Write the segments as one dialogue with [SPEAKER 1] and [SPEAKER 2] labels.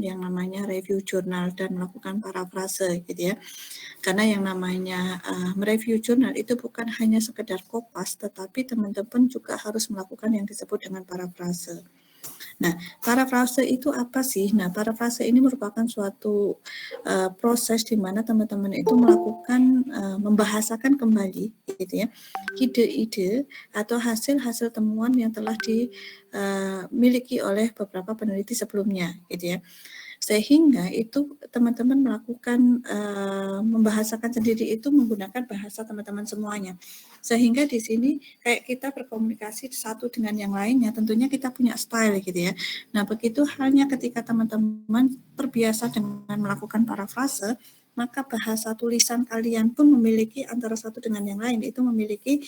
[SPEAKER 1] yang namanya review jurnal dan melakukan parafrase gitu ya. Karena yang namanya mereview jurnal itu bukan hanya sekedar kopas, tetapi teman-teman juga harus melakukan yang disebut dengan parafrase. Nah, parafrase itu apa sih? Nah, parafrase ini merupakan suatu proses di mana teman-teman itu melakukan membahasakan kembali gitu ya, ide-ide atau hasil-hasil temuan yang telah dimiliki oleh beberapa peneliti sebelumnya gitu ya. Sehingga itu teman-teman melakukan membahasakan sendiri itu menggunakan bahasa teman-teman semuanya. Sehingga di sini kayak kita berkomunikasi satu dengan yang lainnya, tentunya kita punya style gitu ya. Nah, begitu halnya ketika teman-teman terbiasa dengan melakukan parafrase, maka bahasa tulisan kalian pun memiliki antara satu dengan yang lain itu memiliki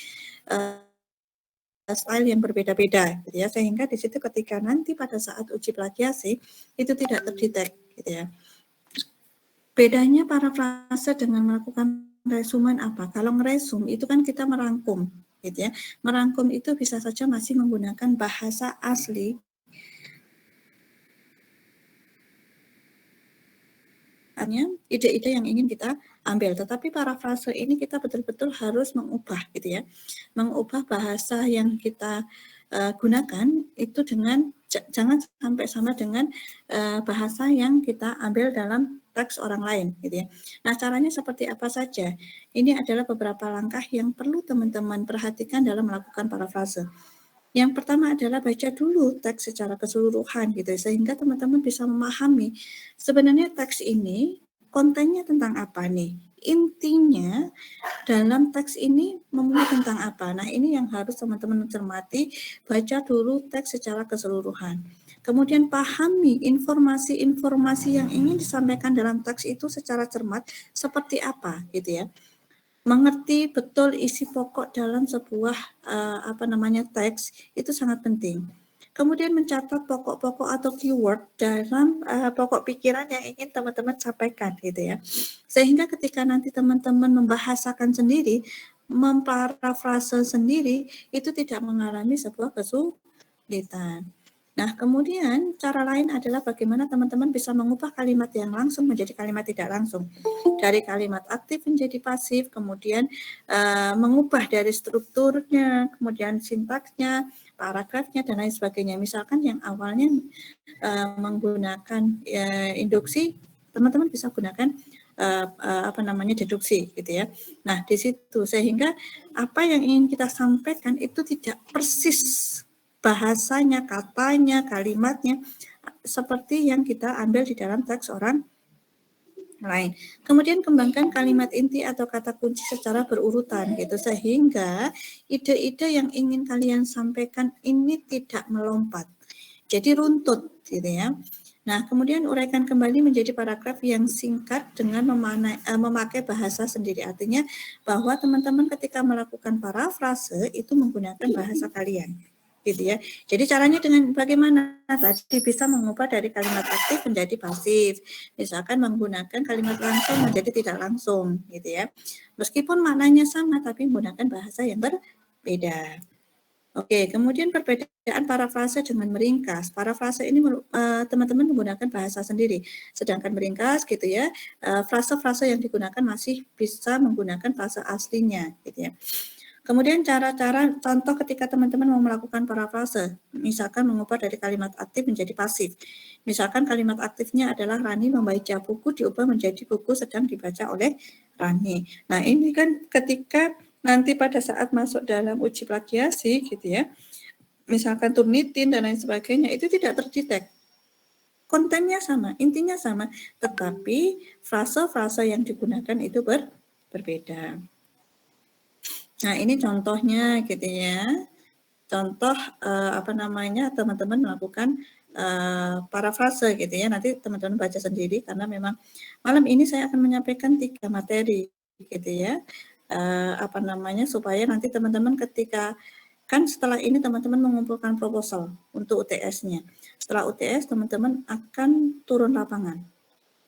[SPEAKER 1] style yang berbeda-beda gitu ya, sehingga di situ ketika nanti pada saat uji plagiasi itu tidak terdetek gitu ya. Bedanya parafrase dengan melakukan resumen apa? Kalau ngeresum itu kan kita merangkum gitu ya. Merangkum itu bisa saja masih menggunakan bahasa asli ide-ide yang ingin kita ambil. Tetapi parafrase ini kita betul-betul harus mengubah gitu ya. Mengubah bahasa yang kita gunakan itu dengan jangan sampai sama dengan bahasa yang kita ambil dalam teks orang lain gitu ya. Nah, caranya seperti apa saja? Ini adalah beberapa langkah yang perlu teman-teman perhatikan dalam melakukan parafrase. Yang pertama adalah baca dulu teks secara keseluruhan gitu, sehingga teman-teman bisa memahami sebenarnya teks ini kontennya tentang apa nih. Intinya dalam teks ini memuat tentang apa. Nah, ini yang harus teman-teman cermati, baca dulu teks secara keseluruhan. Kemudian pahami informasi-informasi yang ingin disampaikan dalam teks itu secara cermat seperti apa gitu ya. Mengerti betul isi pokok dalam sebuah teks itu sangat penting. Kemudian mencatat pokok-pokok atau keyword dalam pokok pikiran yang ingin teman-teman sampaikan gitu ya. Sehingga ketika nanti teman-teman membahasakan sendiri, memparafrase sendiri, itu tidak mengalami sebuah kesulitan. Nah, kemudian cara lain adalah bagaimana teman-teman bisa mengubah kalimat yang langsung menjadi kalimat tidak langsung. Dari kalimat aktif menjadi pasif, kemudian mengubah dari strukturnya, kemudian sintaksnya, paragrafnya, dan lain sebagainya. Misalkan yang awalnya menggunakan induksi, teman-teman bisa gunakan deduksi gitu ya. Nah, di situ sehingga apa yang ingin kita sampaikan itu tidak persis bahasanya, katanya, kalimatnya seperti yang kita ambil di dalam teks orang lain. Kemudian kembangkan kalimat inti atau kata kunci secara berurutan gitu, sehingga ide-ide yang ingin kalian sampaikan ini tidak melompat. Jadi runtut gitu ya. Nah, kemudian uraikan kembali menjadi paragraf yang singkat dengan memakai bahasa sendiri. Artinya bahwa teman-teman ketika melakukan parafrase itu menggunakan bahasa kalian. Gitu ya. Jadi caranya dengan bagaimana tadi bisa mengubah dari kalimat aktif menjadi pasif. Misalkan menggunakan kalimat langsung menjadi tidak langsung gitu ya. Meskipun maknanya sama tapi menggunakan bahasa yang berbeda. Oke, kemudian perbedaan parafrase dengan meringkas. Parafrase ini teman-teman menggunakan bahasa sendiri, sedangkan meringkas gitu ya, frase-frase yang digunakan masih bisa menggunakan bahasa aslinya gitu ya. Kemudian cara-cara contoh ketika teman-teman mau melakukan parafrase, misalkan mengubah dari kalimat aktif menjadi pasif. Misalkan kalimat aktifnya adalah Rani membaca buku diubah menjadi buku sedang dibaca oleh Rani. Nah, ini kan ketika nanti pada saat masuk dalam uji plagiasi gitu ya, misalkan Turnitin dan lain sebagainya, itu tidak terdetek. Kontennya sama, intinya sama, tetapi frase-frase yang digunakan itu berbeda. Nah, ini contohnya gitu ya. Contoh teman-teman melakukan parafrase gitu ya. Nanti teman-teman baca sendiri karena memang malam ini saya akan menyampaikan 3 materi gitu ya. Supaya nanti teman-teman ketika kan setelah ini teman-teman mengumpulkan proposal untuk UTS-nya. Setelah UTS teman-teman akan turun lapangan.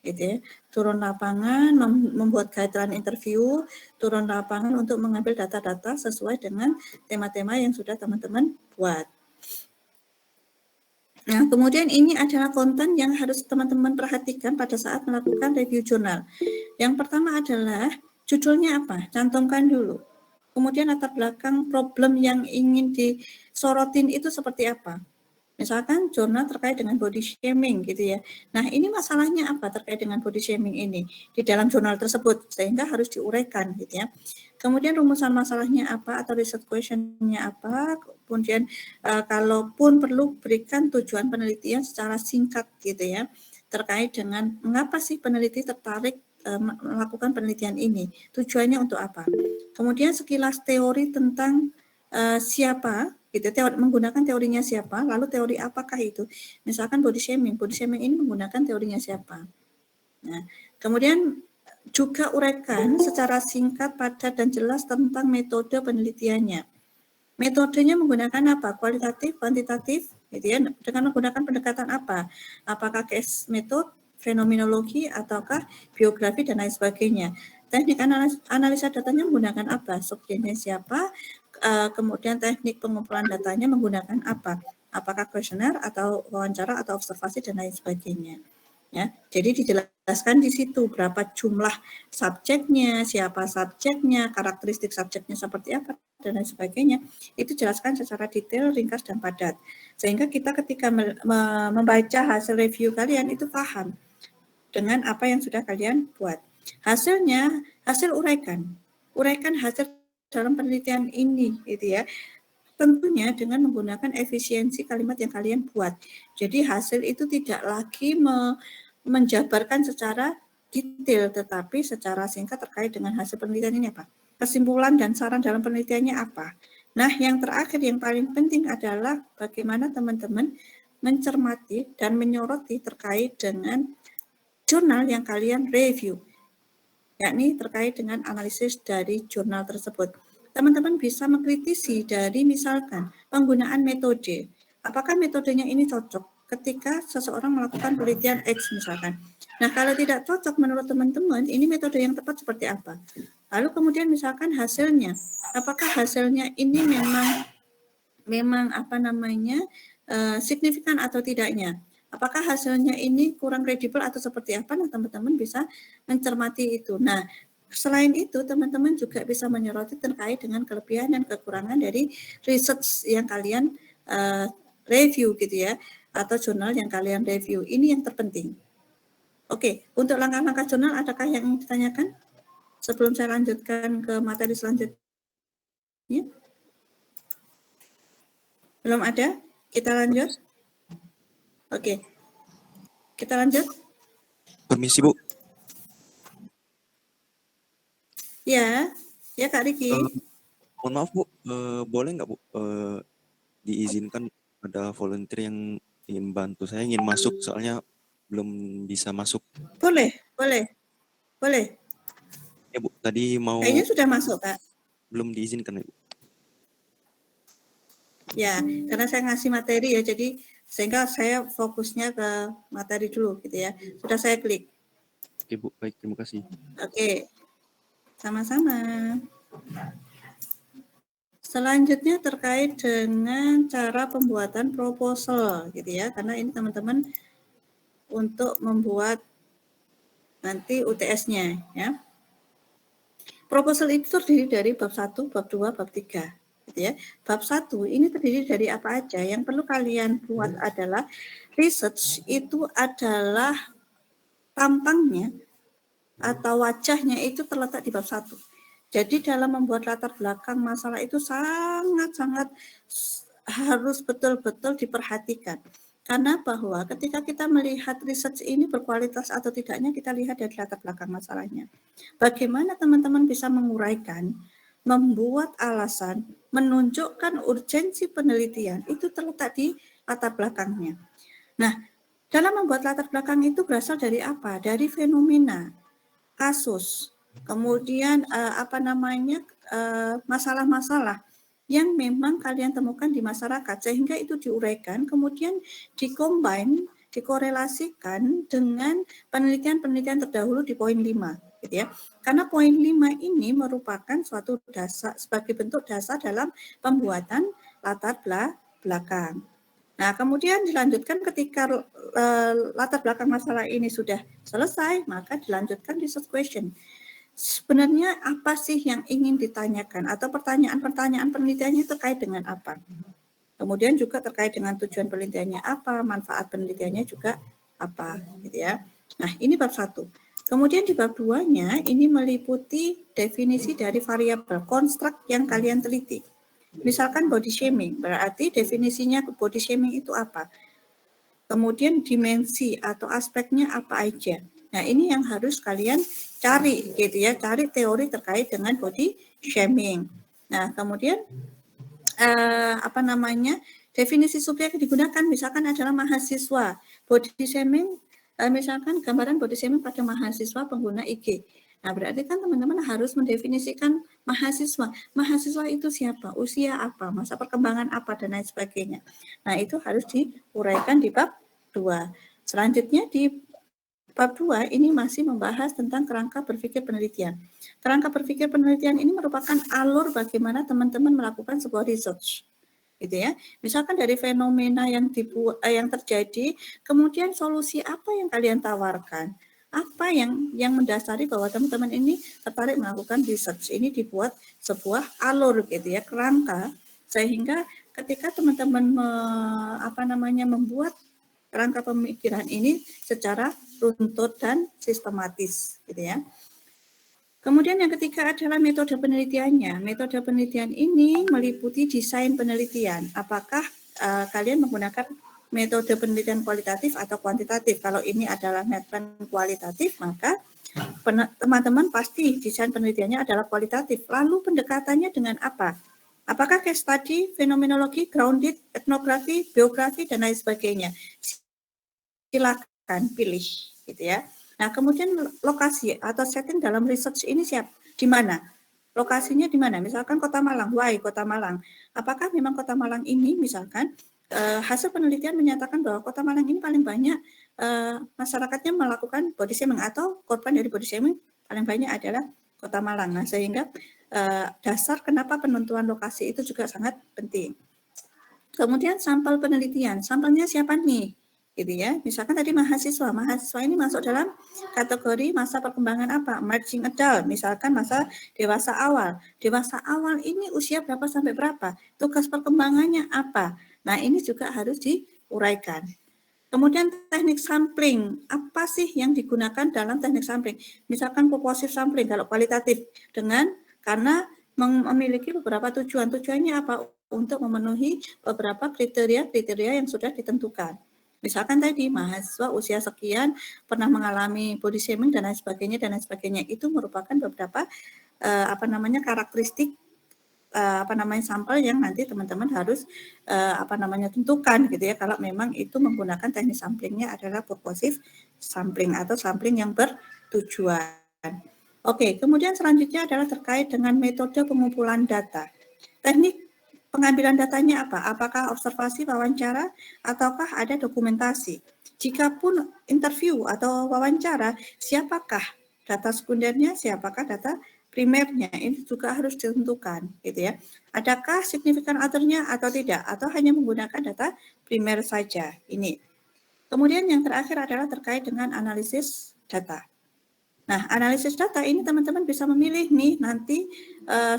[SPEAKER 1] Gitu ya, turun lapangan, membuat guideline interview, turun lapangan untuk mengambil data-data sesuai dengan tema-tema yang sudah teman-teman buat. Nah, kemudian ini adalah konten yang harus teman-teman perhatikan pada saat melakukan review jurnal. Yang pertama adalah judulnya apa? Cantumkan dulu. Kemudian latar belakang problem yang ingin disorotin itu seperti apa? Misalkan jurnal terkait dengan body shaming gitu ya. Nah, ini masalahnya apa terkait dengan body shaming ini di dalam jurnal tersebut, sehingga harus diuraikan gitu ya. Kemudian rumusan masalahnya apa atau research question-nya apa, kemudian kalaupun perlu berikan tujuan penelitian secara singkat gitu ya, terkait dengan mengapa sih peneliti tertarik melakukan penelitian ini, tujuannya untuk apa. Kemudian sekilas teori tentang siapa, gitu, menggunakan teorinya siapa, lalu teori apakah itu. Misalkan body shaming ini menggunakan teorinya siapa. Nah, kemudian juga uraikan secara singkat, padat, dan jelas tentang metode penelitiannya. Metodenya menggunakan apa? Kualitatif, kuantitatif, gitu ya. Dengan menggunakan pendekatan apa? Apakah case method, fenomenologi, ataukah biografi, dan lain sebagainya. Teknik analisa datanya menggunakan apa? Subjeknya siapa? Kemudian teknik pengumpulan datanya menggunakan apa? Apakah kuesioner atau wawancara atau observasi dan lain sebagainya. Ya, jadi dijelaskan di situ berapa jumlah subjeknya, siapa subjeknya, karakteristik subjeknya seperti apa, dan lain sebagainya. Itu jelaskan secara detail, ringkas, dan padat. Sehingga kita ketika membaca hasil review kalian itu paham dengan apa yang sudah kalian buat. Hasilnya, hasil uraikan hasil dalam penelitian ini, gitu ya. Tentunya dengan menggunakan efisiensi kalimat yang kalian buat. Jadi hasil itu tidak lagi menjabarkan secara detail, tetapi secara singkat terkait dengan hasil penelitian ini apa. Kesimpulan dan saran dalam penelitiannya apa. Nah, yang terakhir yang paling penting adalah bagaimana teman-teman mencermati dan menyoroti terkait dengan jurnal yang kalian review, yakni terkait dengan analisis dari jurnal tersebut. Teman-teman bisa mengkritisi dari misalkan penggunaan metode. Apakah metodenya ini cocok ketika seseorang melakukan penelitian X misalkan. Nah, kalau tidak cocok menurut teman-teman, ini metode yang tepat seperti apa? Lalu kemudian misalkan hasilnya, apakah hasilnya ini memang apa namanya signifikan atau tidaknya? Apakah hasilnya ini kurang kredibel atau seperti apa? Nah, teman-teman bisa mencermati itu. Nah, selain itu, teman-teman juga bisa menyoroti terkait dengan kelebihan dan kekurangan dari research yang kalian review gitu ya, atau jurnal yang kalian review. Ini yang terpenting. Oke, untuk langkah-langkah jurnal adakah yang ingin ditanyakan? Sebelum saya lanjutkan ke materi selanjutnya. Belum ada? Kita lanjut? Oke. Kita lanjut?
[SPEAKER 2] Permisi, Bu.
[SPEAKER 1] Ya Kak Riki.
[SPEAKER 2] Mohon maaf, Bu. Boleh nggak, Bu, diizinkan ada volunteer yang ingin bantu? Saya ingin masuk, soalnya belum bisa masuk.
[SPEAKER 1] Boleh.
[SPEAKER 2] Ya, Bu. Tadi mau...
[SPEAKER 1] Kayaknya sudah masuk, Kak.
[SPEAKER 2] Belum diizinkan, Bu.
[SPEAKER 1] Ya, karena saya ngasih materi ya, jadi sehingga saya fokusnya ke materi dulu gitu ya. Sudah saya klik.
[SPEAKER 2] Oke, Bu. Baik, terima kasih.
[SPEAKER 1] Oke. Sama-sama. Selanjutnya terkait dengan cara pembuatan proposal gitu ya, karena ini teman-teman untuk membuat nanti UTS-nya ya. Proposal itu terdiri dari bab 1, bab 2, bab 3 gitu ya. Bab 1 ini terdiri dari apa aja? Yang perlu kalian buat adalah research itu adalah tampangnya atau wajahnya itu terletak di bab 1. Jadi dalam membuat latar belakang masalah itu sangat-sangat harus betul-betul diperhatikan. Karena bahwa ketika kita melihat research ini berkualitas atau tidaknya, kita lihat dari latar belakang masalahnya. Bagaimana teman-teman bisa menguraikan, membuat alasan, menunjukkan urgensi penelitian, itu terletak di latar belakangnya. Nah, dalam membuat latar belakang itu berasal dari apa? Dari fenomena, kasus, kemudian masalah-masalah yang memang kalian temukan di masyarakat, sehingga itu diuraikan, kemudian dikorelasikan dengan penelitian-penelitian terdahulu di poin 5, gitu ya. Karena poin 5 ini merupakan suatu dasar sebagai bentuk dasar dalam pembuatan latar belakang. Nah, kemudian dilanjutkan ketika latar belakang masalah ini sudah selesai, maka dilanjutkan research question. Sebenarnya apa sih yang ingin ditanyakan atau pertanyaan-pertanyaan penelitiannya terkait dengan apa? Kemudian juga terkait dengan tujuan penelitiannya apa, manfaat penelitiannya juga apa, gitu ya. Nah, ini bab 1. Kemudian di bab 2-nya ini meliputi definisi dari variabel konstruk yang kalian teliti. Misalkan body shaming, berarti definisinya body shaming itu apa? Kemudian dimensi atau aspeknya apa aja. Nah, ini yang harus kalian cari gitu ya, cari teori terkait dengan body shaming. Nah, kemudian definisi subjek yang digunakan misalkan adalah mahasiswa. Body shaming misalkan gambaran body shaming pada mahasiswa pengguna IG. Nah, berarti kan teman-teman harus mendefinisikan mahasiswa. Mahasiswa itu siapa? Usia apa? Masa perkembangan apa? Dan lain sebagainya. Nah, itu harus diuraikan di bab 2. Selanjutnya di bab 2 ini masih membahas tentang kerangka berpikir penelitian. Kerangka berpikir penelitian ini merupakan alur bagaimana teman-teman melakukan sebuah research. Gitu ya. Misalkan dari fenomena yang terjadi, kemudian solusi apa yang kalian tawarkan? Apa yang mendasari bahwa teman-teman ini tertarik melakukan research? Ini dibuat sebuah alur gitu ya, kerangka sehingga ketika teman-teman membuat kerangka pemikiran ini secara runtut dan sistematis gitu ya. Kemudian yang ketiga adalah metode penelitiannya. Metode penelitian ini meliputi desain penelitian. Apakah kalian menggunakan metode penelitian kualitatif atau kuantitatif? Kalau ini adalah metode kualitatif, maka teman-teman pasti desain penelitiannya adalah kualitatif. Lalu pendekatannya dengan apa? Apakah case study, fenomenologi, grounded, etnografi, biografi, dan lain sebagainya? Silakan pilih, gitu ya. Nah, kemudian lokasi atau setting dalam research ini di mana? Lokasinya di mana? Misalkan Kota Malang, why Kota Malang? Apakah memang Kota Malang ini misalkan hasil penelitian menyatakan bahwa Kota Malang ini paling banyak masyarakatnya melakukan body shaming atau korban dari body shaming paling banyak adalah Kota Malang. Nah, sehingga dasar kenapa penentuan lokasi itu juga sangat penting. Kemudian sampel penelitian, sampelnya siapa nih? Gitu ya. Misalkan tadi mahasiswa ini masuk dalam kategori masa perkembangan apa? Emerging adult, misalkan masa dewasa awal. Dewasa awal ini usia berapa sampai berapa? Tugas perkembangannya apa? Nah, ini juga harus diuraikan. Kemudian teknik sampling, apa sih yang digunakan dalam teknik sampling? Misalkan purposive sampling kalau kualitatif karena memiliki beberapa tujuan. Tujuannya apa? Untuk memenuhi beberapa kriteria yang sudah ditentukan. Misalkan tadi mahasiswa usia sekian pernah mengalami body shaming dan lain sebagainya itu merupakan beberapa karakteristik sampel yang nanti teman-teman harus tentukan gitu ya kalau memang itu menggunakan teknik samplingnya adalah purposive sampling atau sampling yang bertujuan. Oke, kemudian selanjutnya adalah terkait dengan metode pengumpulan data. Teknik pengambilan datanya apa? Apakah observasi, wawancara, ataukah ada dokumentasi? Jikapun interview atau wawancara, siapakah data sekundernya, siapakah data primernya? Ini juga harus ditentukan, gitu ya. Adakah signifikan other-nya atau tidak? Atau hanya menggunakan data primer saja? Ini. Kemudian yang terakhir adalah terkait dengan analisis data. Nah, analisis data ini teman-teman bisa memilih nih nanti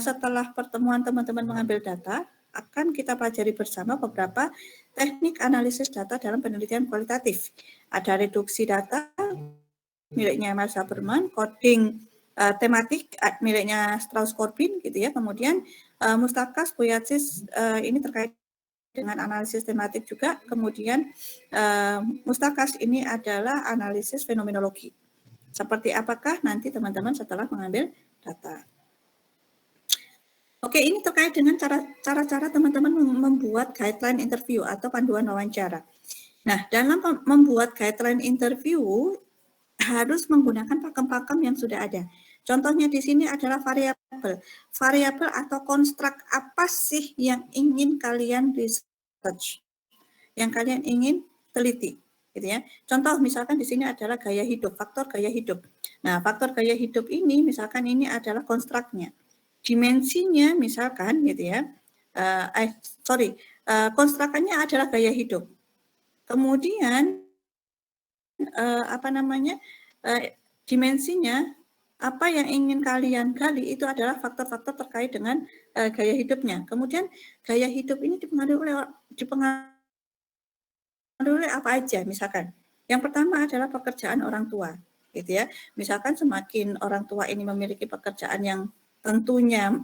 [SPEAKER 1] setelah pertemuan teman-teman mengambil data, akan kita pelajari bersama beberapa teknik analisis data dalam penelitian kualitatif. Ada reduksi data miliknya Max Haberman, coding tematik miliknya Strauss-Corbin gitu ya. Kemudian Mustakas, Boyatsis ini terkait dengan analisis tematik juga. Kemudian Mustakas ini adalah analisis fenomenologi. Seperti apakah nanti teman-teman setelah mengambil data. Oke, ini terkait dengan cara-cara teman-teman membuat guideline interview atau panduan wawancara. Nah, dalam membuat guideline interview harus menggunakan pakem-pakem yang sudah ada. Contohnya di sini adalah variabel. Variabel atau konstruk apa sih yang ingin kalian research? Yang kalian ingin teliti, gitu ya. Contoh misalkan di sini adalah gaya hidup, faktor gaya hidup. Nah, faktor gaya hidup ini misalkan ini adalah konstruknya. Dimensinya misalkan gitu ya, konstrakannya adalah gaya hidup. Kemudian dimensinya, apa yang ingin kalian gali itu adalah faktor-faktor terkait dengan gaya hidupnya. Kemudian gaya hidup ini dipengaruhi oleh apa aja, misalkan. Yang pertama adalah pekerjaan orang tua, gitu ya. Misalkan semakin orang tua ini memiliki pekerjaan yang tentunya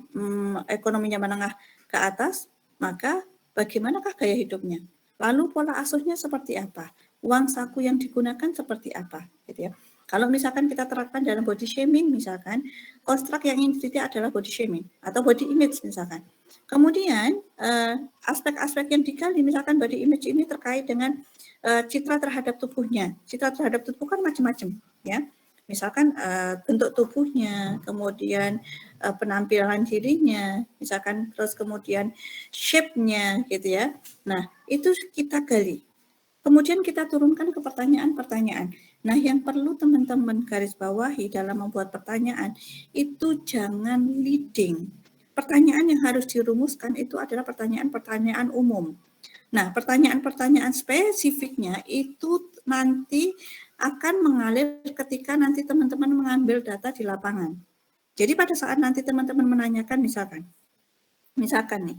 [SPEAKER 1] ekonominya menengah ke atas, maka bagaimanakah gaya hidupnya? Lalu pola asuhnya seperti apa? Uang saku yang digunakan seperti apa, gitu ya. Kalau misalkan kita terapkan dalam body shaming, misalkan konstruk yang ingin diteliti adalah body shaming atau body image misalkan. Kemudian aspek-aspek yang digali, misalkan body image ini terkait dengan citra terhadap tubuhnya. Citra terhadap tubuh kan macam-macam, ya. Misalkan bentuk tubuhnya, kemudian penampilan dirinya, misalkan terus kemudian shape-nya, gitu ya. Nah, itu kita gali. Kemudian kita turunkan ke pertanyaan-pertanyaan. Nah, yang perlu teman-teman garis bawahi dalam membuat pertanyaan itu jangan leading. Pertanyaan yang harus dirumuskan itu adalah pertanyaan-pertanyaan umum. Nah, pertanyaan-pertanyaan spesifiknya itu nanti akan mengalir ketika nanti teman-teman mengambil data di lapangan. Jadi pada saat nanti teman-teman menanyakan misalkan nih,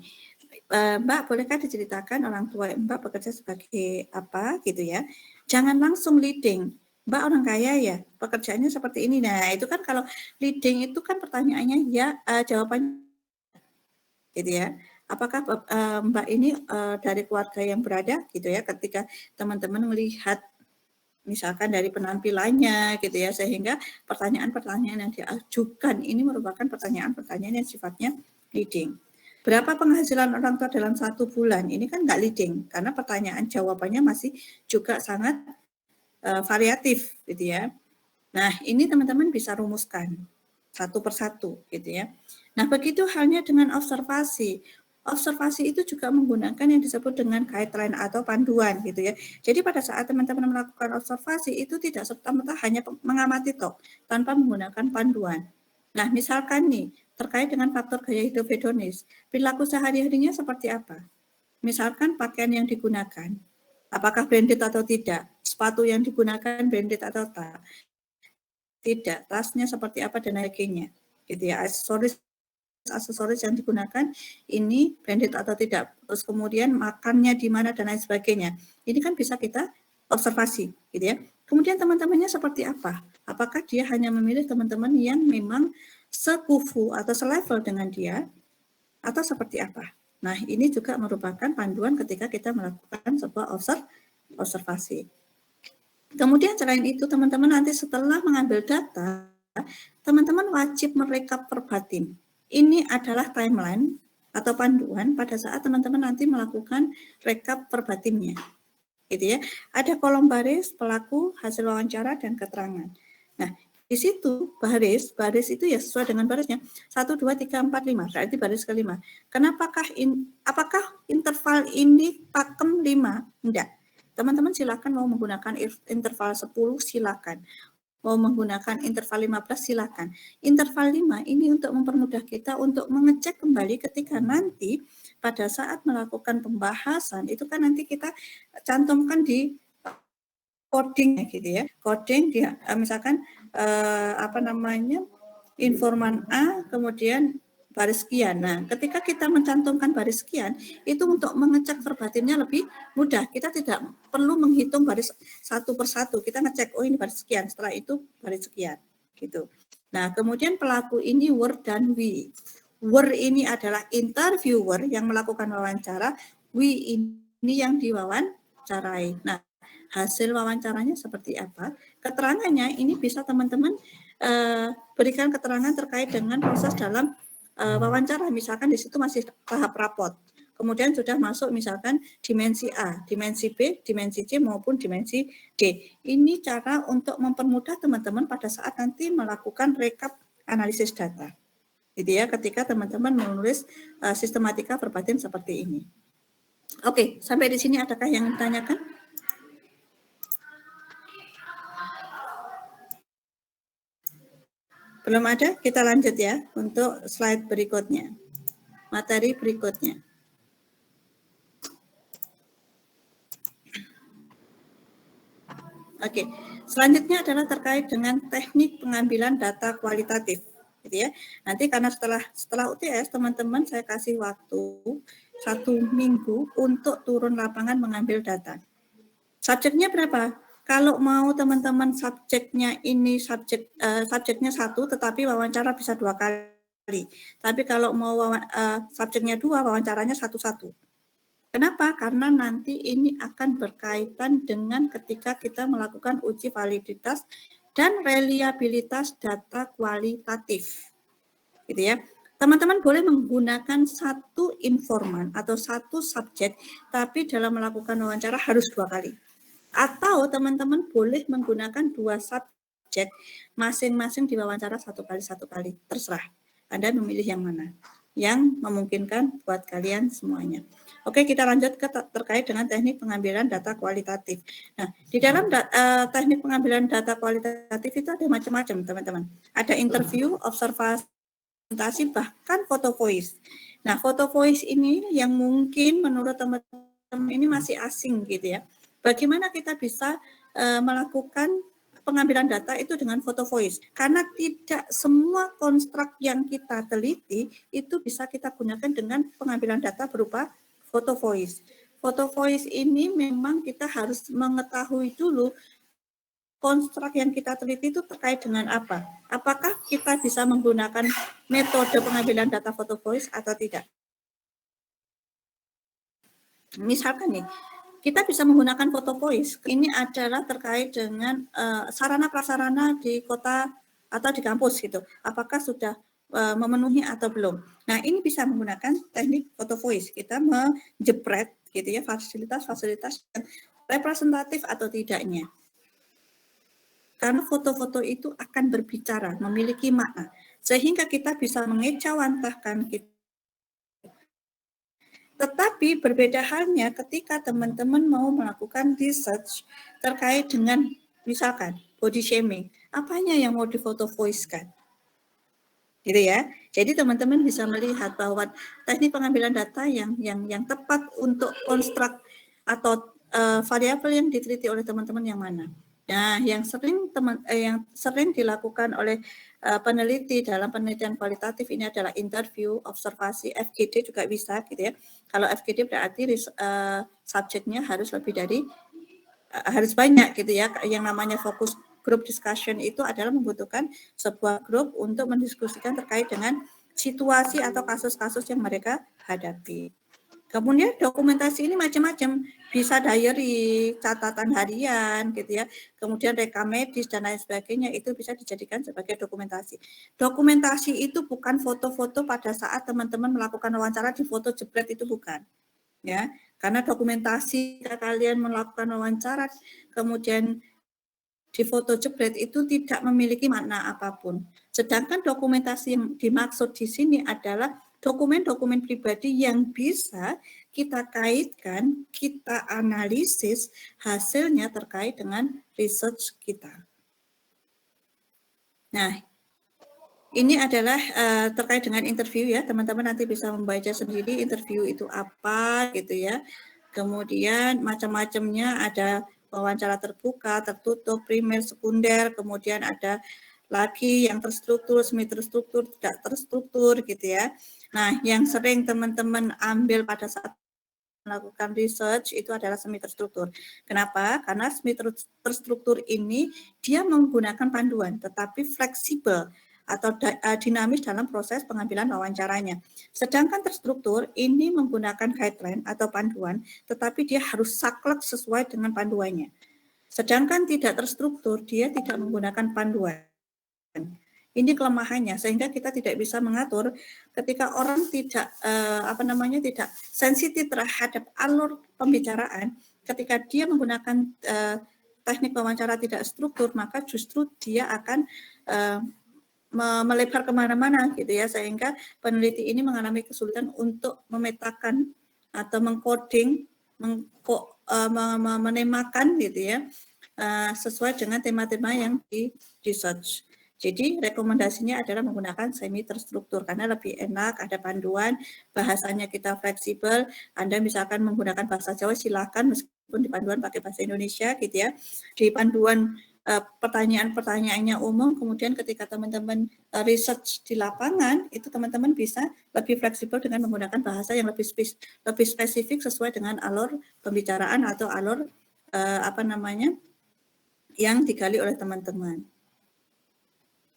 [SPEAKER 1] Mbak, bolehkah diceritakan orang tua Mbak bekerja sebagai apa gitu ya? Jangan langsung leading. Mbak orang kaya ya, pekerjaannya seperti ini. Nah, itu kan kalau leading itu kan pertanyaannya ya, jawabannya gitu ya. Apakah Mbak ini dari keluarga yang berada gitu ya, ketika teman-teman melihat misalkan dari penampilannya gitu ya, sehingga pertanyaan-pertanyaan yang diajukan ini merupakan pertanyaan-pertanyaan yang sifatnya leading. Berapa penghasilan orang tua dalam 1 bulan? Ini kan nggak leading, karena pertanyaan jawabannya masih juga sangat variatif gitu ya. Nah, ini teman-teman bisa rumuskan satu persatu gitu ya. Nah, begitu halnya dengan observasi. Observasi itu juga menggunakan yang disebut dengan guideline atau panduan gitu ya. Jadi pada saat teman-teman melakukan observasi itu tidak serta-merta hanya mengamati toh tanpa menggunakan panduan. Nah, misalkan nih terkait dengan faktor gaya hidup hedonis, perilaku sehari-harinya seperti apa? Misalkan pakaian yang digunakan, apakah branded atau tidak? Sepatu yang digunakan branded atau tidak? Tasnya seperti apa dan sebagainya. Gitu ya. Aksesoris yang digunakan ini branded atau tidak, terus kemudian makannya di mana dan lain sebagainya. Ini kan bisa kita observasi, gitu ya. Kemudian teman-temannya seperti apa? Apakah dia hanya memilih teman-teman yang memang sekufu atau selevel dengan dia, atau seperti apa? Nah, ini juga merupakan panduan ketika kita melakukan sebuah observasi. Kemudian selain itu, teman-teman nanti setelah mengambil data, teman-teman wajib merekap verbatim. Ini adalah timeline atau panduan pada saat teman-teman nanti melakukan rekap verbatimnya. Gitu ya. Ada kolom baris, pelaku, hasil wawancara, dan keterangan. Nah, di situ baris itu ya sesuai dengan barisnya 1, 2, 3, 4, 5, berarti baris kelima. Apakah interval ini pakem 5? Enggak. Teman-teman silakan mau menggunakan interval 10 silakan. Mau menggunakan interval 15 silakan. Interval 5 ini untuk mempermudah kita untuk mengecek kembali ketika nanti pada saat melakukan pembahasan itu kan nanti kita cantumkan di coding gitu ya. Coding dia misalkan informan A kemudian baris sekian. Nah, ketika kita mencantumkan baris sekian, itu untuk mengecek verbatimnya lebih mudah. Kita tidak perlu menghitung baris satu persatu. Kita ngecek, oh ini baris sekian, setelah itu baris sekian. Gitu. Nah, kemudian pelaku ini were dan we. Were ini adalah interviewer yang melakukan wawancara, we ini yang diwawancarai. Nah, hasil wawancaranya seperti apa? Keterangannya ini bisa teman-teman berikan keterangan terkait dengan proses dalam wawancara, misalkan di situ masih tahap rapot, kemudian sudah masuk misalkan dimensi A, dimensi B, dimensi C maupun dimensi D. Ini cara untuk mempermudah teman-teman pada saat nanti melakukan rekap analisis data. Gitu ya, ketika teman-teman menulis sistematika verbatim seperti ini. Oke, sampai di sini adakah yang ditanyakan? Belum ada, kita lanjut ya untuk slide berikutnya. Materi berikutnya. Oke, selanjutnya adalah terkait dengan teknik pengambilan data kualitatif, gitu ya. Nanti karena setelah UTS teman-teman saya kasih waktu 1 minggu untuk turun lapangan mengambil data. Subjeknya berapa? Kalau mau teman-teman subjeknya ini subjeknya 1, tetapi wawancara bisa 2 kali. Tapi kalau mau subjeknya 2, wawancaranya 1-1. Kenapa? Karena nanti ini akan berkaitan dengan ketika kita melakukan uji validitas dan reliabilitas data kualitatif. Gitu ya. Teman-teman boleh menggunakan satu informan atau satu subjek, tapi dalam melakukan wawancara harus 2 kali. Atau teman-teman boleh menggunakan 2 subjek, masing-masing diwawancara 1 kali, terserah. Anda memilih yang mana yang memungkinkan buat kalian semuanya. Oke, kita lanjut ke terkait dengan teknik pengambilan data kualitatif. Nah, di dalam teknik pengambilan data kualitatif itu ada macam-macam, teman-teman. Ada interview, observasi, bahkan foto voice. Nah, foto voice ini yang mungkin menurut teman-teman ini masih asing gitu ya. Bagaimana kita bisa melakukan pengambilan data itu dengan foto voice, karena tidak semua konstruk yang kita teliti itu bisa kita gunakan dengan pengambilan data berupa foto voice. Foto voice ini memang kita harus mengetahui dulu konstruk yang kita teliti itu terkait dengan apa. Apakah kita bisa menggunakan metode pengambilan data foto voice atau tidak. Misalkan nih, kita bisa menggunakan foto voice. Ini adalah terkait dengan sarana prasarana di kota atau di kampus gitu. Apakah sudah memenuhi atau belum. Nah, ini bisa menggunakan teknik foto voice. Kita menjepret gitu ya fasilitas-fasilitas yang representatif atau tidaknya. Karena foto-foto itu akan berbicara, memiliki makna. Sehingga kita bisa mengejawantahkan gitu. Tetapi berbeda halnya ketika teman-teman mau melakukan research terkait dengan misalkan body shaming, apanya yang mau difoto voice kan? Gitu ya. Jadi teman-teman bisa melihat bahwa teknik pengambilan data yang tepat untuk konstruk atau variabel yang diteliti oleh teman-teman yang mana. Nah, yang sering dilakukan oleh peneliti dalam penelitian kualitatif ini adalah interview, observasi, FGD juga bisa gitu ya. Kalau FGD berarti subjeknya harus lebih dari harus banyak gitu ya. Yang namanya fokus group discussion itu adalah membutuhkan sebuah grup untuk mendiskusikan terkait dengan situasi atau kasus-kasus yang mereka hadapi. Kemudian dokumentasi ini macam-macam, bisa diary, catatan harian gitu ya, kemudian rekam medis dan lain sebagainya, itu bisa dijadikan sebagai dokumentasi. Dokumentasi itu bukan foto-foto pada saat teman-teman melakukan wawancara di foto jebret, itu bukan. Ya, karena dokumentasi kalian melakukan wawancara kemudian di foto jebret itu tidak memiliki makna apapun. Sedangkan dokumentasi yang dimaksud di sini adalah dokumen-dokumen pribadi yang bisa kita kaitkan, kita analisis hasilnya terkait dengan research kita. Nah, ini adalah terkait dengan interview ya, teman-teman nanti bisa membaca sendiri interview itu apa gitu ya. Kemudian macam-macamnya, ada wawancara terbuka, tertutup, primer, sekunder, kemudian ada lagi yang terstruktur, semi terstruktur, tidak terstruktur gitu ya. Nah, yang sering teman-teman ambil pada saat melakukan research itu adalah semi terstruktur. Kenapa? Karena semi terstruktur ini dia menggunakan panduan, tetapi fleksibel atau dinamis dalam proses pengambilan wawancaranya. Sedangkan terstruktur ini menggunakan guideline atau panduan, tetapi dia harus saklek sesuai dengan panduannya. Sedangkan tidak terstruktur, dia tidak menggunakan panduan. Ini kelemahannya, sehingga kita tidak bisa mengatur ketika orang tidak tidak sensitif terhadap alur pembicaraan. Ketika dia menggunakan teknik wawancara tidak struktur, maka justru dia akan melebar kemana-mana gitu ya, sehingga peneliti ini mengalami kesulitan untuk memetakan atau mengcoding, menemakan gitu ya, sesuai dengan tema-tema yang di research. Jadi rekomendasinya adalah menggunakan semi terstruktur karena lebih enak, ada panduan, bahasanya kita fleksibel. Anda misalkan menggunakan bahasa Jawa silakan, meskipun meskipun di panduan pakai bahasa Indonesia gitu ya. Di panduan pertanyaan-pertanyaannya umum, kemudian ketika teman-teman research di lapangan, itu teman-teman bisa lebih fleksibel dengan menggunakan bahasa yang lebih spesifik sesuai dengan alur pembicaraan atau alur yang digali oleh teman-teman.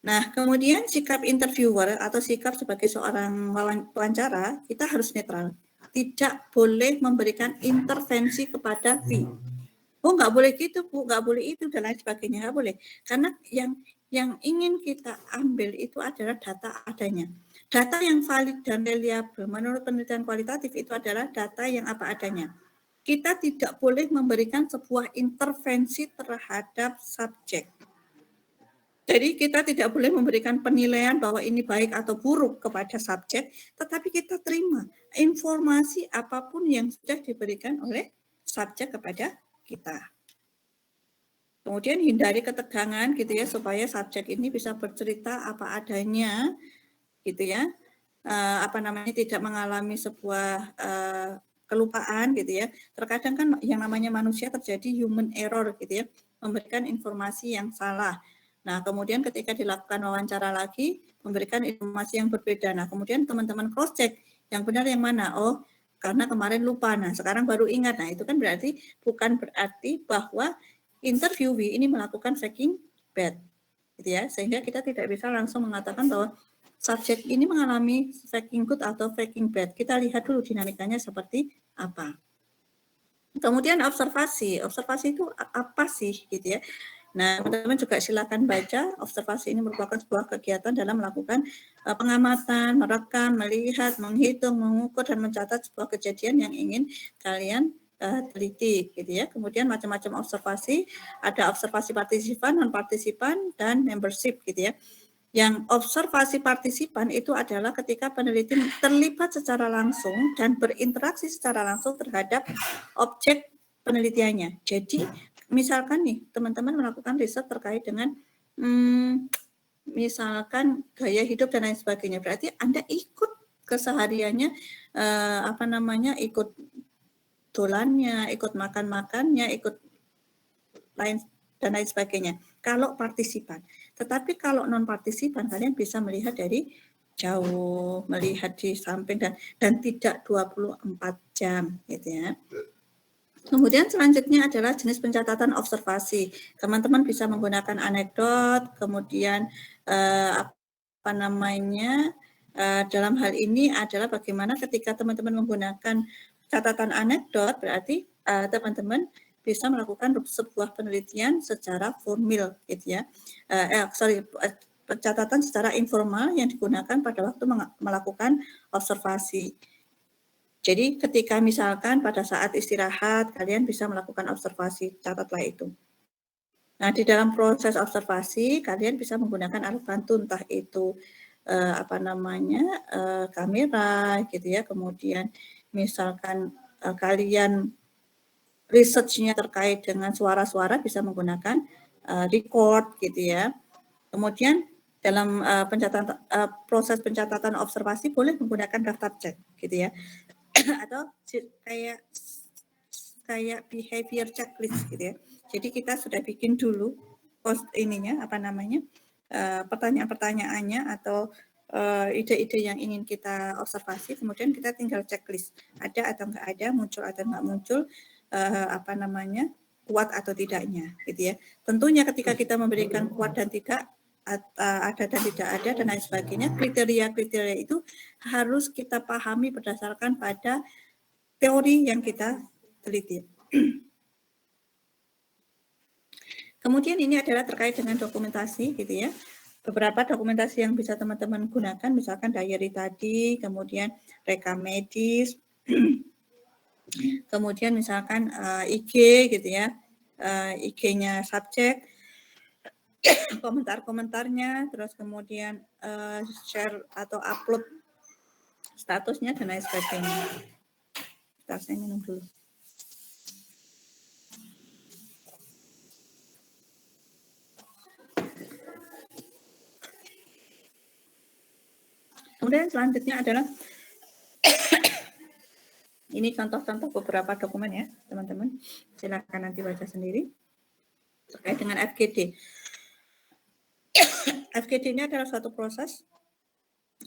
[SPEAKER 1] Nah, kemudian sikap interviewer atau sikap sebagai seorang wawancara, kita harus netral. Tidak boleh memberikan intervensi kepada V. Oh, nggak boleh gitu, Bu, nggak boleh itu, dan lain sebagainya, nggak boleh. Karena yang ingin kita ambil itu adalah data adanya. Data yang valid dan reliable menurut penelitian kualitatif itu adalah data yang apa adanya. Kita tidak boleh memberikan sebuah intervensi terhadap subjek. Jadi kita tidak boleh memberikan penilaian bahwa ini baik atau buruk kepada subjek, tetapi kita terima informasi apapun yang sudah diberikan oleh subjek kepada kita. Kemudian hindari ketegangan gitu ya, supaya subjek ini bisa bercerita apa adanya gitu ya, tidak mengalami sebuah kelupaan gitu ya. Terkadang kan yang namanya manusia terjadi human error gitu ya, memberikan informasi yang salah. Nah, kemudian ketika dilakukan wawancara lagi, memberikan informasi yang berbeda. Nah, kemudian teman-teman cross check yang benar yang mana. Oh, karena kemarin lupa. Nah, sekarang baru ingat. Nah, itu kan bukan berarti bahwa interviewee ini melakukan faking bad, gitu ya. Sehingga kita tidak bisa langsung mengatakan bahwa subjek ini mengalami faking good atau faking bad. Kita lihat dulu dinamikanya seperti apa. Kemudian observasi itu apa sih, gitu ya. Nah, teman-teman juga silakan baca. Observasi ini merupakan sebuah kegiatan dalam melakukan pengamatan, merekam, melihat, menghitung, mengukur, dan mencatat sebuah kejadian yang ingin kalian teliti, gitu ya. Kemudian macam-macam observasi, ada observasi partisipan, non-partisipan, dan membership, gitu ya. Yang observasi partisipan itu adalah ketika peneliti terlibat secara langsung dan berinteraksi secara langsung terhadap objek penelitiannya. Jadi, misalkan nih, teman-teman melakukan riset terkait dengan misalkan gaya hidup dan lain sebagainya. Berarti Anda ikut kesehariannya, ikut dolannya, ikut makan-makannya, ikut lain dan lain sebagainya. Kalau partisipan. Tetapi kalau non-partisipan, kalian bisa melihat dari jauh, melihat di samping dan tidak 24 jam, gitu ya. Kemudian selanjutnya adalah jenis pencatatan observasi. Teman-teman bisa menggunakan anekdot, kemudian dalam hal ini adalah bagaimana ketika teman-teman menggunakan catatan anekdot, berarti teman-teman bisa melakukan sebuah penelitian secara formil, gitu ya. Pencatatan secara informal yang digunakan pada waktu melakukan observasi. Jadi ketika misalkan pada saat istirahat, kalian bisa melakukan observasi, catatlah itu. Nah, di dalam proses observasi, kalian bisa menggunakan alat bantu, entah itu kamera, gitu ya. Kemudian misalkan kalian research-nya terkait dengan suara-suara bisa menggunakan record, gitu ya. Kemudian dalam proses pencatatan observasi boleh menggunakan daftar cek, gitu ya. Atau kayak behavior checklist, gitu ya. Jadi kita sudah bikin dulu pertanyaan-pertanyaannya atau ide-ide yang ingin kita observasi, kemudian kita tinggal checklist, ada atau enggak ada, muncul atau enggak muncul, kuat atau tidaknya, gitu ya. Tentunya ketika kita memberikan kuat dan tidak, ada dan tidak ada dan lain sebagainya, kriteria-kriteria itu harus kita pahami berdasarkan pada teori yang kita teliti. Kemudian ini adalah terkait dengan dokumentasi, gitu ya. Beberapa dokumentasi yang bisa teman-teman gunakan, misalkan diary tadi, kemudian rekam medis, kemudian misalkan IG, gitu ya, IG-nya subjek, komentar-komentarnya, terus kemudian share atau upload statusnya dan lain sebagainya. Bentar, saya minum dulu. Kemudian selanjutnya adalah Ini contoh-contoh beberapa dokumen ya, teman-teman. Silakan nanti baca sendiri terkait dengan FGD. FGD ini adalah suatu proses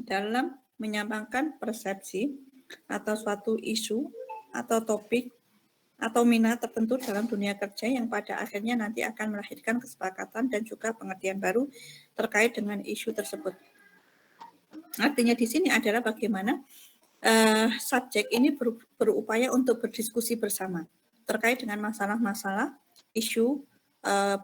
[SPEAKER 1] dalam menyampaikan persepsi atau suatu isu atau topik atau minat tertentu dalam dunia kerja yang pada akhirnya nanti akan melahirkan kesepakatan dan juga pengertian baru terkait dengan isu tersebut. Artinya di sini adalah bagaimana subjek ini berupaya untuk berdiskusi bersama terkait dengan masalah-masalah, isu,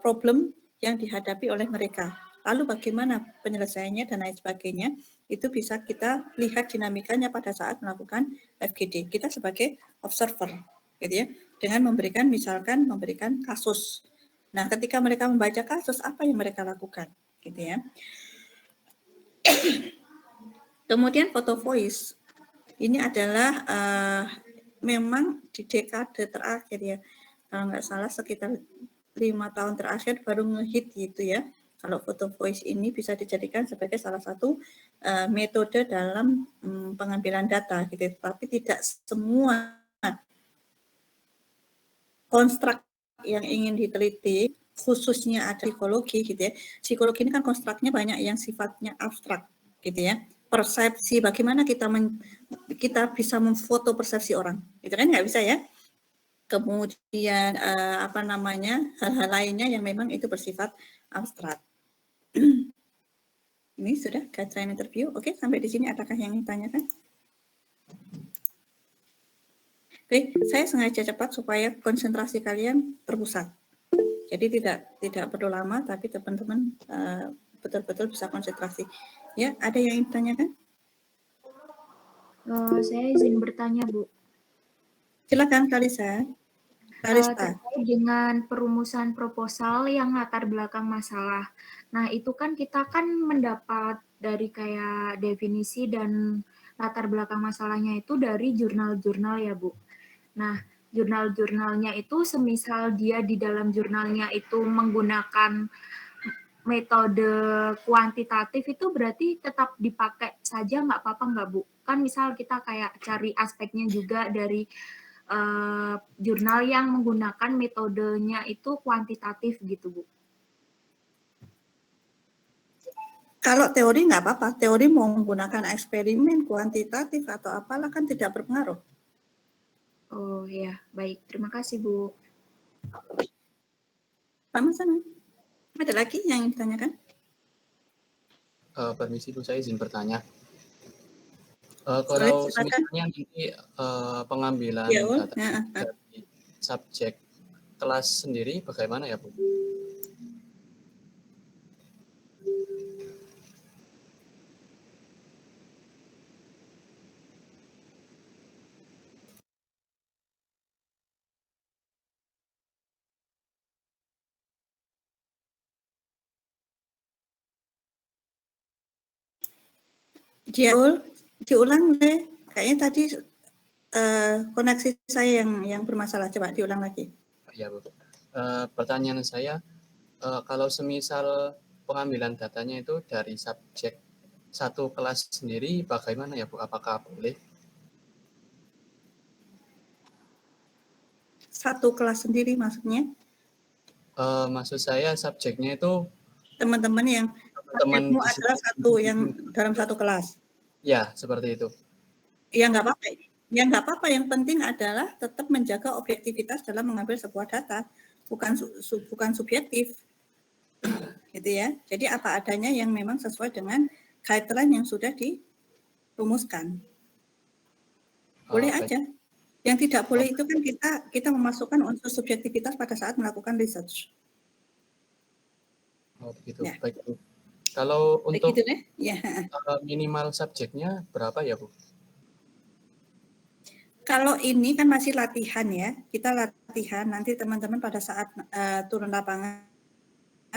[SPEAKER 1] problem yang dihadapi oleh mereka. Lalu bagaimana penyelesaiannya dan lain sebagainya, itu bisa kita lihat dinamikanya pada saat melakukan FGD. Kita sebagai observer, gitu ya, dengan memberikan kasus. Nah, ketika mereka membaca kasus, apa yang mereka lakukan, gitu ya. Kemudian foto voice. Ini adalah memang di dekade terakhir ya, kalau nggak salah sekitar 5 tahun terakhir baru ngehit gitu ya. Kalau foto voice ini bisa dijadikan sebagai salah satu metode dalam pengambilan data gitu, tapi tidak semua konstruk yang ingin diteliti khususnya ada psikologi gitu ya. Psikologi ini kan konstruknya banyak yang sifatnya abstrak gitu ya. Persepsi bagaimana kita bisa memfoto persepsi orang, itu kan nggak bisa ya. Kemudian hal-hal lainnya yang memang itu bersifat abstrak. Ini sudah guideline interview. Oke, sampai di sini adakah yang ditanyakan? Oke, saya sengaja cepat supaya konsentrasi kalian terpusat. Jadi tidak perlu lama, tapi teman-teman betul-betul bisa konsentrasi. Ya, ada yang ingin ditanyakan?
[SPEAKER 3] Saya izin bertanya, Bu.
[SPEAKER 1] Silakan, Kalista.
[SPEAKER 3] Terkait dengan perumusan proposal yang latar belakang masalah. Nah, itu kan kita kan mendapat dari kayak definisi dan latar belakang masalahnya itu dari jurnal-jurnal ya, Bu. Nah, jurnal-jurnalnya itu semisal dia di dalam jurnalnya itu menggunakan metode kuantitatif itu berarti tetap dipakai saja nggak apa-apa nggak, Bu? Kan misal kita kayak cari aspeknya juga dari jurnal yang menggunakan metodenya itu kuantitatif gitu, Bu.
[SPEAKER 1] Kalau teori nggak apa-apa, teori mau menggunakan eksperimen kuantitatif atau apalah kan tidak berpengaruh.
[SPEAKER 3] Oh ya, baik. Terima kasih, Bu.
[SPEAKER 1] Sama-sama. Ada lagi yang ingin ditanyakan?
[SPEAKER 4] Permisi Bu, saya izin bertanya. Kalau misalnya nanti pengambilan data dari subjek kelas sendiri, bagaimana ya Bu?
[SPEAKER 1] Diulang deh. Kayaknya tadi koneksi saya yang bermasalah. Coba diulang lagi.
[SPEAKER 4] Ya Bu. Pertanyaan saya, kalau semisal pengambilan datanya itu dari subjek satu kelas sendiri, bagaimana ya Bu? Apakah boleh?
[SPEAKER 1] Satu kelas sendiri maksudnya?
[SPEAKER 4] Maksud saya subjeknya itu
[SPEAKER 1] teman-teman yang subjekmu adalah satu yang dalam satu kelas.
[SPEAKER 4] Ya, seperti itu.
[SPEAKER 1] Ya nggak apa-apa. Ya nggak apa-apa. Yang penting adalah tetap menjaga objektivitas dalam mengambil sebuah data, bukan subjektif, gitu ya. Jadi apa adanya yang memang sesuai dengan guideline yang sudah dirumuskan. Boleh aja. Yang tidak boleh itu kan kita memasukkan unsur subjektivitas pada saat melakukan research.
[SPEAKER 4] Oh begitu, ya. Baik Bu. Kalau untuk
[SPEAKER 1] gitu deh. Ya.
[SPEAKER 4] Minimal subjeknya berapa ya Bu?
[SPEAKER 1] Kalau ini kan masih latihan ya, kita latihan nanti teman-teman pada saat turun lapangan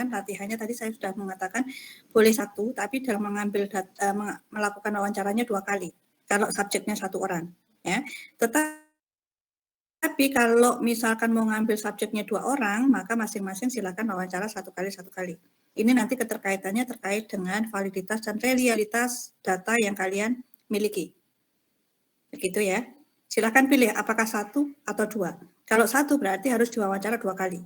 [SPEAKER 1] latihannya tadi saya sudah mengatakan boleh satu, tapi dalam mengambil melakukan wawancaranya 2 kali. Kalau subjeknya 1 orang, ya. Tapi kalau misalkan mau ngambil subjeknya 2 orang, maka masing-masing silakan wawancara 1 kali. Ini nanti keterkaitannya terkait dengan validitas dan realitas data yang kalian miliki. Begitu ya. Silakan pilih apakah 1 atau 2. Kalau 1 berarti harus diwawancara 2 kali.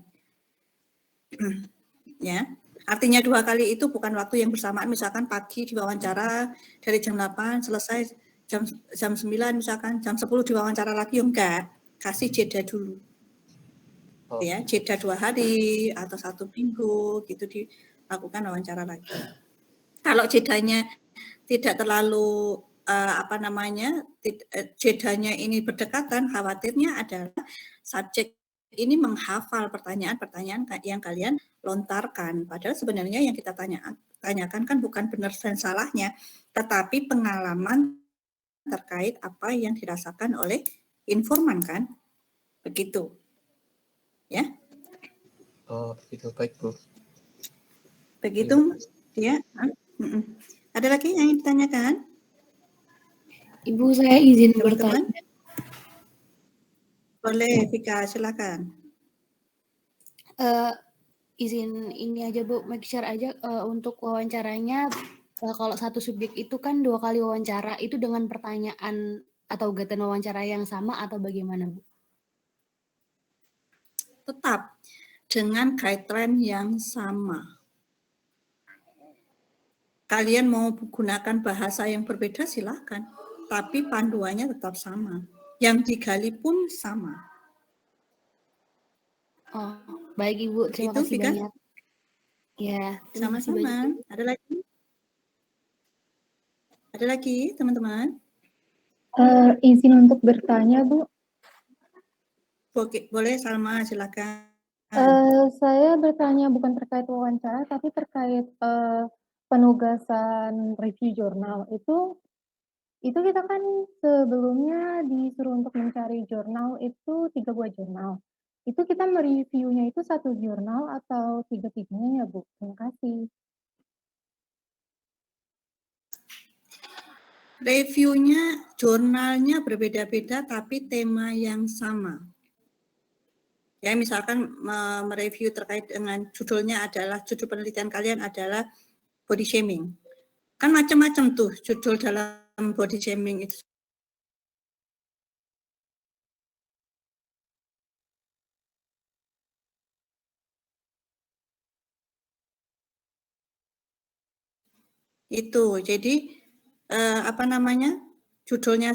[SPEAKER 1] Ya, artinya 2 kali itu bukan waktu yang bersamaan, misalkan pagi diwawancara dari jam 8 selesai jam 9 misalkan, jam 10 diwawancara lagi, enggak. Kasih jeda dulu. Ya, jeda 2 hari atau 1 minggu gitu dilakukan wawancara lagi. Kalau jedanya tidak terlalu jedanya ini berdekatan, khawatirnya adalah subjek ini menghafal pertanyaan-pertanyaan yang kalian lontarkan. Padahal sebenarnya yang kita tanyakan kan bukan benar dan salahnya, tetapi pengalaman terkait apa yang dirasakan oleh informan kan, begitu. Ya.
[SPEAKER 4] Oh, begitu, baik Bu.
[SPEAKER 1] Begitu, ya. Ada lagi yang ingin ditanyakan?
[SPEAKER 5] Ibu, saya izin
[SPEAKER 1] Teman-teman?
[SPEAKER 5] bertanya.
[SPEAKER 1] Boleh, Vika, silakan.
[SPEAKER 5] Izin ini aja Bu, make sure aja untuk wawancaranya, kalau satu subjek itu kan 2 kali wawancara, itu dengan pertanyaan atau gugatan wawancara yang sama atau bagaimana Bu?
[SPEAKER 1] Tetap dengan guideline yang sama. Kalian mau menggunakan bahasa yang berbeda silahkan, tapi panduannya tetap sama. Yang digali pun sama.
[SPEAKER 5] Oh, baik Ibu, terima
[SPEAKER 1] Itu,
[SPEAKER 5] kasih
[SPEAKER 1] Vika?
[SPEAKER 5] banyak. Ya, terima kasih banyak.
[SPEAKER 1] Sama-sama. Ada lagi? Ada lagi, teman-teman?
[SPEAKER 6] Izin untuk bertanya, Bu.
[SPEAKER 1] Boleh, Salma, silakan.
[SPEAKER 6] Saya bertanya bukan terkait wawancara, tapi terkait penugasan review jurnal. Itu kita kan sebelumnya disuruh untuk mencari jurnal itu 3 buah jurnal. Itu kita mereviewnya itu 1 jurnal atau 3-tiganya ya, Bu? Terima kasih.
[SPEAKER 1] Reviewnya, jurnalnya berbeda-beda, tapi tema yang sama. Ya, misalkan mereview terkait dengan judulnya adalah, judul penelitian kalian adalah body shaming. Kan macam-macam tuh judul dalam body shaming itu. Itu, jadi judulnya,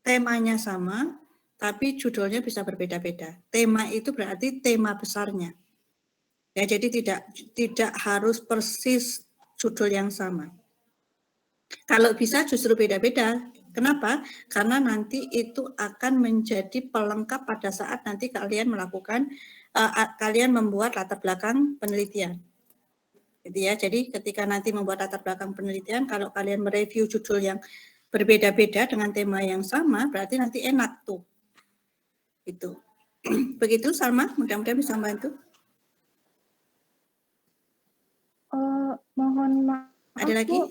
[SPEAKER 1] temanya sama, tapi judulnya bisa berbeda-beda. Tema itu berarti tema besarnya. Ya, jadi tidak harus persis judul yang sama. Kalau bisa justru beda-beda. Kenapa? Karena nanti itu akan menjadi pelengkap pada saat nanti kalian melakukan, kalian membuat latar belakang penelitian. Gitu ya. Jadi ketika nanti membuat latar belakang penelitian, kalau kalian mereview judul yang berbeda-beda dengan tema yang sama, berarti nanti enak tuh. Itu. Begitu, Salma, mudah-mudahan bisa membantu.
[SPEAKER 6] Mohon maaf,
[SPEAKER 1] ada lagi?
[SPEAKER 6] Bu,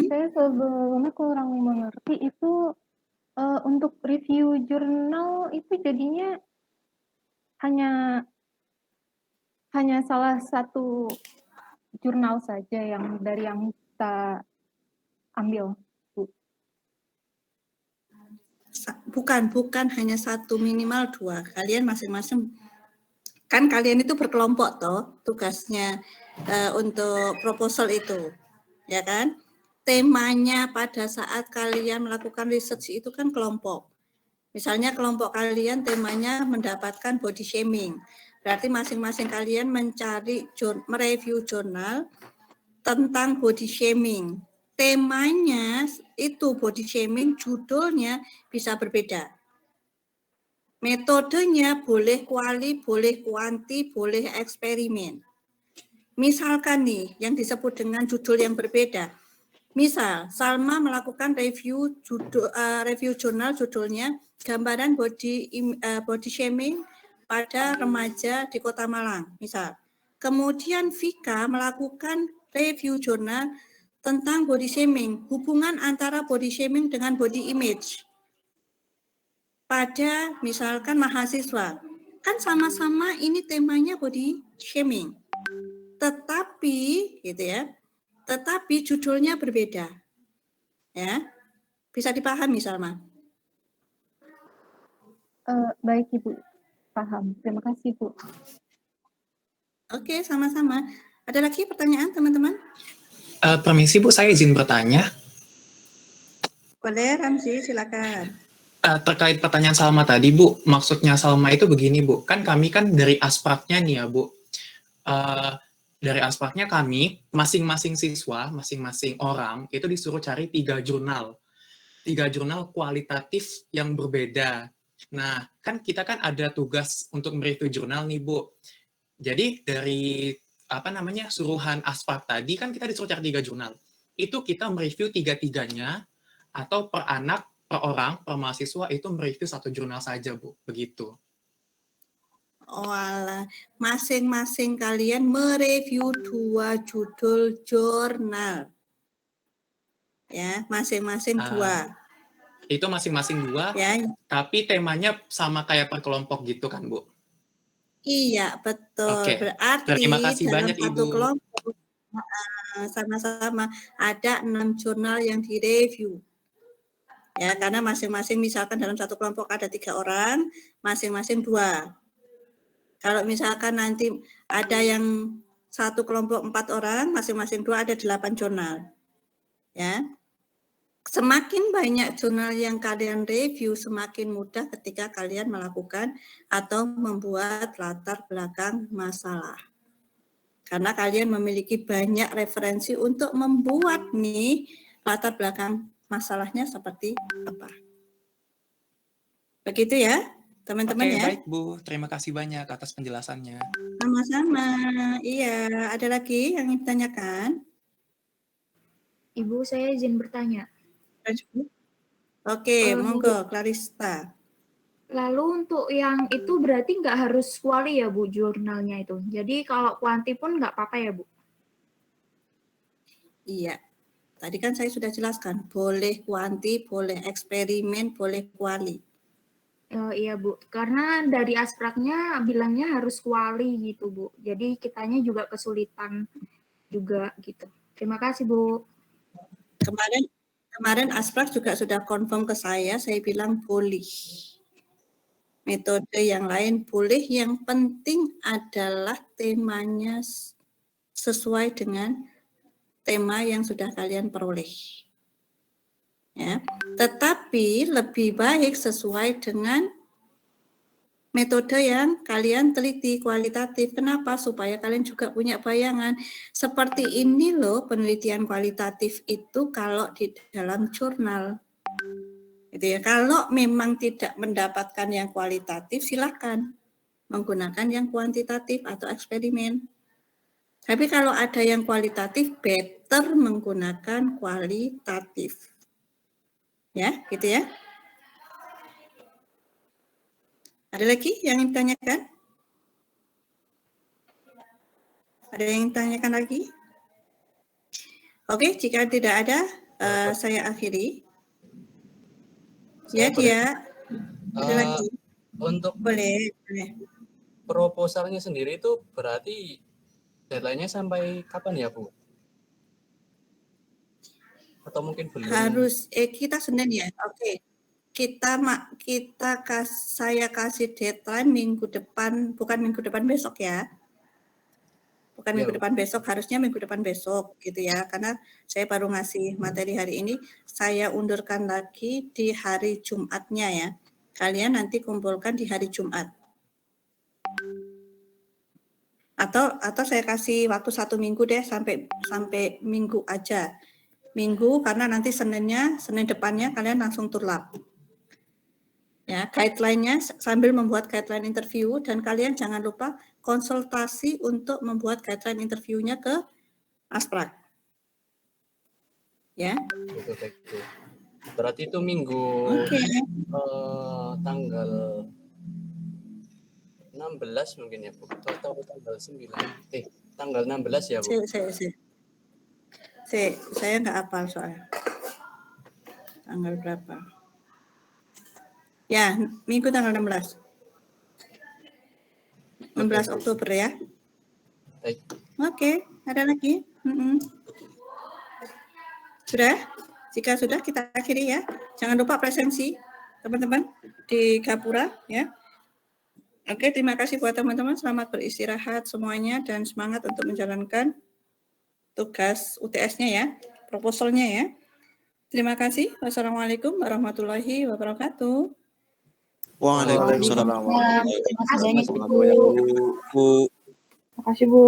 [SPEAKER 6] saya sebelumnya kurang mengerti itu, untuk review jurnal itu jadinya hanya salah satu jurnal saja yang dari yang kita ambil, Bu?
[SPEAKER 1] Bukan hanya 1, minimal 2. Kalian masing-masing, kan kalian itu berkelompok toh tugasnya untuk proposal itu, ya kan? Temanya pada saat kalian melakukan research itu kan kelompok. Misalnya kelompok kalian temanya mendapatkan body shaming. Berarti masing-masing kalian mereview jurnal tentang body shaming. Temanya itu body shaming, judulnya bisa berbeda. Metodenya boleh kuali, boleh kuanti, boleh eksperimen. Misalkan nih, yang disebut dengan judul yang berbeda. Misal, Salma melakukan review jurnal, judulnya gambaran body shaming pada remaja di Kota Malang, misal. Kemudian Vika melakukan review jurnal tentang body shaming, hubungan antara body shaming dengan body image pada misalkan mahasiswa. Kan sama-sama ini temanya body shaming. Tetapi gitu ya. Tetapi judulnya berbeda. Ya. Bisa dipahami, Salma?
[SPEAKER 6] Baik Ibu, paham. Terima kasih Bu.
[SPEAKER 1] Oke, sama-sama. Ada lagi pertanyaan teman-teman?
[SPEAKER 7] Permisi Bu, saya izin bertanya.
[SPEAKER 1] Boleh, Ramzi, silakan.
[SPEAKER 7] Terkait pertanyaan Salma tadi Bu, maksudnya Salma itu begini Bu, kan kami kan dari aspraknya nih ya Bu. Dari aspraknya kami, masing-masing siswa, masing-masing orang, itu disuruh cari 3 jurnal. 3 jurnal kualitatif yang berbeda. Nah, kan kita kan ada tugas untuk mereview jurnal nih, Bu. Jadi dari suruhan asprak tadi kan kita disuruh cari 3 jurnal. Itu kita mereview 3-3-nya atau per anak, per orang, per mahasiswa itu mereview 1 jurnal saja, Bu. Begitu.
[SPEAKER 1] Oh alah, masing-masing kalian mereview 2 judul jurnal. Ya, masing-masing 2.
[SPEAKER 7] Itu masing-masing 2,
[SPEAKER 1] Ya.
[SPEAKER 7] tapi temanya sama kayak per kelompok gitu kan, Bu?
[SPEAKER 1] Iya, betul.
[SPEAKER 7] Oke.
[SPEAKER 1] Berarti
[SPEAKER 7] Terima kasih
[SPEAKER 1] dalam
[SPEAKER 7] banyak,
[SPEAKER 1] satu
[SPEAKER 7] Ibu.
[SPEAKER 1] kelompok sama-sama ada 6 jurnal yang direview. Ya, karena masing-masing misalkan dalam satu kelompok ada 3 orang, masing-masing 2. Kalau misalkan nanti ada yang satu kelompok 4 orang, masing-masing 2 ada 8 jurnal. Ya. Semakin banyak jurnal yang kalian review, semakin mudah ketika kalian melakukan atau membuat latar belakang masalah. Karena kalian memiliki banyak referensi untuk membuat nih latar belakang masalahnya seperti apa. Begitu ya, teman-teman ya.
[SPEAKER 7] Baik Bu, terima kasih banyak atas penjelasannya.
[SPEAKER 1] Sama-sama, iya. Ada lagi yang ingin ditanyakan?
[SPEAKER 3] Ibu, saya izin bertanya.
[SPEAKER 1] Oke, monggo, Clarista.
[SPEAKER 3] Lalu untuk yang itu berarti nggak harus kuali ya Bu, jurnalnya itu. Jadi kalau kuanti pun nggak apa-apa ya Bu?
[SPEAKER 1] Iya, tadi kan saya sudah jelaskan, boleh kuanti, boleh eksperimen, boleh kuali.
[SPEAKER 3] Iya Bu, karena dari aspraknya bilangnya harus kuali gitu Bu. Jadi kitanya juga kesulitan juga gitu. Terima kasih Bu.
[SPEAKER 1] Kemarin asprak juga sudah confirm ke saya bilang boleh. Metode yang lain boleh, yang penting adalah temanya sesuai dengan tema yang sudah kalian peroleh. Ya. Tetapi lebih baik sesuai dengan metode yang kalian teliti kualitatif. Kenapa? Supaya kalian juga punya bayangan. Seperti ini loh penelitian kualitatif itu kalau di dalam jurnal. Gitu ya. Kalau memang tidak mendapatkan yang kualitatif, silakan menggunakan yang kuantitatif atau eksperimen. Tapi kalau ada yang kualitatif, better menggunakan kualitatif. Ya, gitu ya. Ada lagi yang ingin ditanyakan? Ada yang ingin ditanyakan lagi? Oke, jika tidak ada, saya akhiri. Ya, dia. Ada lagi?
[SPEAKER 4] Untuk
[SPEAKER 1] boleh.
[SPEAKER 4] Proposalnya sendiri itu berarti deadline-nya sampai kapan ya, Bu? Atau mungkin belum?
[SPEAKER 1] Harus, kita Senin ya, oke. Saya kasih deadline minggu depan, bukan minggu depan besok ya. Bukan minggu depan besok, harusnya minggu depan besok gitu ya. Karena saya baru ngasih materi hari ini, saya undurkan lagi di hari Jumatnya ya. Kalian nanti kumpulkan di hari Jumat. Atau saya kasih waktu 1 minggu deh, sampai minggu aja. Minggu, karena nanti Senin depannya kalian langsung turlap. Ya, guideline-nya sambil membuat guideline interview, dan kalian jangan lupa konsultasi untuk membuat guideline interviewnya ke asprak. Ya.
[SPEAKER 4] Betul. Berarti itu minggu tanggal 16 mungkin ya, Bu. Atau tanggal 9. Tanggal 16 ya, Bu.
[SPEAKER 1] Saya nggak hafal soalnya. Tanggal berapa? Ya, minggu tanggal 16. 16 Oktober ya.
[SPEAKER 4] Baik.
[SPEAKER 1] Oke, ada lagi? Sudah? Jika sudah, kita akhiri ya. Jangan lupa presensi teman-teman di Gapura ya. Oke, terima kasih buat teman-teman. Selamat beristirahat semuanya dan semangat untuk menjalankan tugas UTS-nya ya, proposalnya ya. Terima kasih. Wassalamualaikum warahmatullahi wabarakatuh.
[SPEAKER 2] Waalaikumsalam
[SPEAKER 5] Waalaikumsalam.
[SPEAKER 2] warahmatullahi
[SPEAKER 5] Terima kasih banyak,
[SPEAKER 2] wabarakatuh.
[SPEAKER 5] Bu.
[SPEAKER 2] Bu.
[SPEAKER 8] Terima kasih Bu.